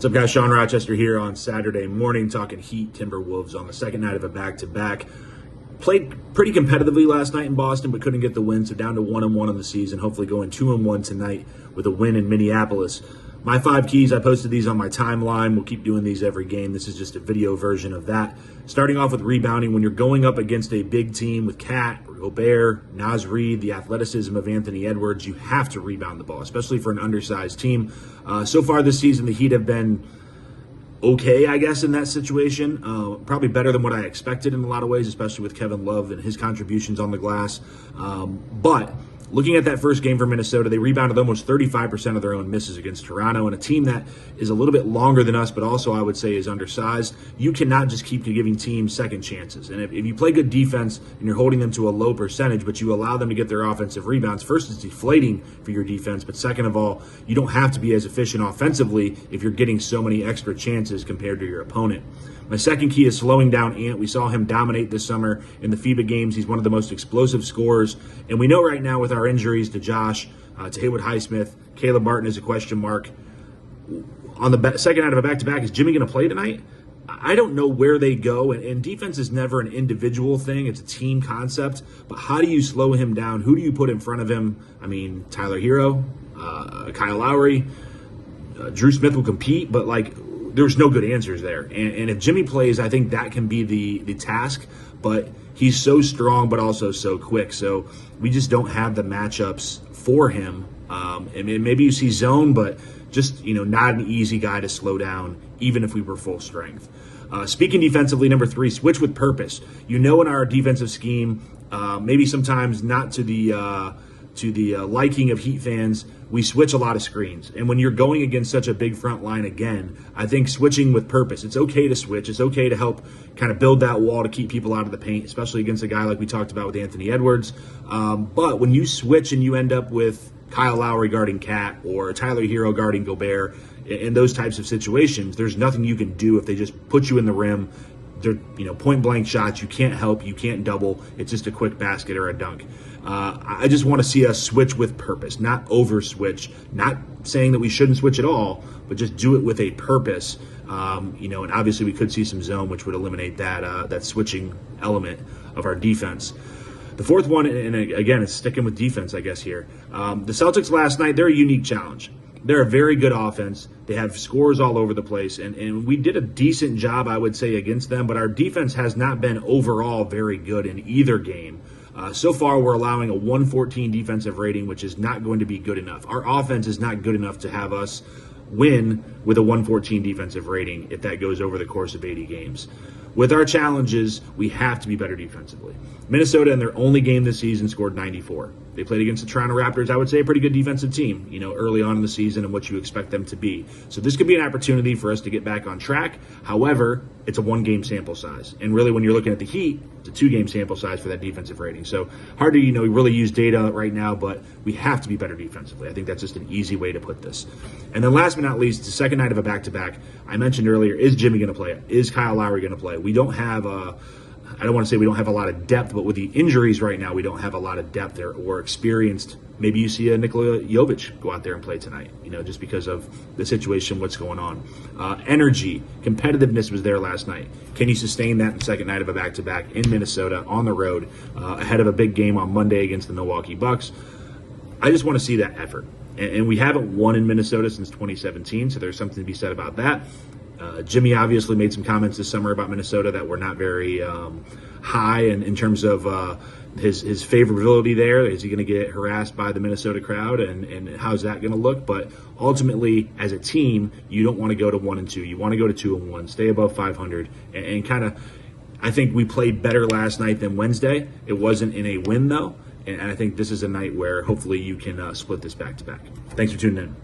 What's up, guys? Sean Rochester here on Saturday morning talking Heat Timberwolves on the second night of a back-to-back. Played pretty competitively last night in Boston, but couldn't get the win, so down to 1-1 on the season. Hopefully going 2-1 tonight with a win in Minneapolis. My 5 keys, I posted these on my timeline. We'll keep doing these every game. This is just a video version of that. Starting off with rebounding, when you're going up against a big team with Cat, Gobert, Naz Reid, the athleticism of Anthony Edwards, you have to rebound the ball, especially for an undersized team. So far this season, the Heat have been okay, I guess, in that situation. Probably better than what I expected in a lot of ways, especially with Kevin Love and his contributions on the glass. But looking at that first game for Minnesota, they rebounded almost 35% of their own misses against Toronto, and a team that is a little bit longer than us, but also I would say is undersized. You cannot just keep giving teams second chances. And if you play good defense and you're holding them to a low percentage, but you allow them to get their offensive rebounds, first, it's deflating for your defense, but second of all, you don't have to be as efficient offensively if you're getting so many extra chances compared to your opponent. My second key is slowing down Ant. We saw him dominate this summer in the FIBA games. He's one of the most explosive scorers. And we know right now with our injuries to Josh, to Haywood Highsmith, Caleb Martin is a question mark. On the second night of a back-to-back, is Jimmy going to play tonight? I don't know where they go, and defense is never an individual thing. It's a team concept. But how do you slow him down? Who do you put in front of him? I mean, Tyler Hero, Kyle Lowry, Drew Smith will compete, but there's no good answers there. And if Jimmy plays, I think that can be the task. But he's so strong, but also so quick. So we just don't have the matchups for him. And maybe you see zone, but just, not an easy guy to slow down, even if we were full strength. Speaking defensively, number 3, switch with purpose. In our defensive scheme, maybe sometimes not to the liking of Heat fans, we switch a lot of screens. And when you're going against such a big front line again, I think switching with purpose, it's okay to switch. It's okay to help kind of build that wall to keep people out of the paint, especially against a guy like we talked about with Anthony Edwards. But when you switch and you end up with Kyle Lowry guarding Cat or Tyler Hero guarding Gobert, in those types of situations, there's nothing you can do if they just put you in the rim. They're point blank shots. You can't help. You can't double. It's just a quick basket or a dunk. I just want to see us switch with purpose, not over switch. Not saying that we shouldn't switch at all, but just do it with a purpose. And obviously we could see some zone, which would eliminate that switching element of our defense. The fourth one, and again, it's sticking with defense, I guess here. The Celtics last night, they're a unique challenge. They're a very good offense. They have scores all over the place, and we did a decent job, I would say, against them, but our defense has not been overall very good in either game. So far, we're allowing a 114 defensive rating, which is not going to be good enough. Our offense is not good enough to have us win with a 114 defensive rating if that goes over the course of 80 games. With our challenges, we have to be better defensively. Minnesota, in their only game this season, scored 94. They played against the Toronto Raptors, I would say a pretty good defensive team, early on in the season and what you expect them to be. So this could be an opportunity for us to get back on track. However, it's a 1-game sample size. And really, when you're looking at the Heat, it's a 2-game sample size for that defensive rating. So hard to, really use data right now, but we have to be better defensively. I think that's just an easy way to put this. And then last but not least, the second night of a back-to-back, I mentioned earlier, is Jimmy going to play? Is Kyle Lowry going to play? We don't have I don't want to say we don't have a lot of depth, but with the injuries right now, we don't have a lot of depth there or experienced. Maybe you see a Nikola Jovic go out there and play tonight, just because of the situation, what's going on. Energy, competitiveness was there last night. Can you sustain that in the second night of a back-to-back in Minnesota on the road ahead of a big game on Monday against the Milwaukee Bucks? I just want to see that effort. And we haven't won in Minnesota since 2017, so there's something to be said about that. Jimmy obviously made some comments this summer about Minnesota that were not very high in terms of his favorability there. Is he going to get harassed by the Minnesota crowd, and how's that going to look? But ultimately, as a team, you don't want to go to 1-2. You want to go to 2-1, stay above 500, and kind of. I think we played better last night than Wednesday. It wasn't in a win though, and I think this is a night where hopefully you can split this back to back. Thanks for tuning in.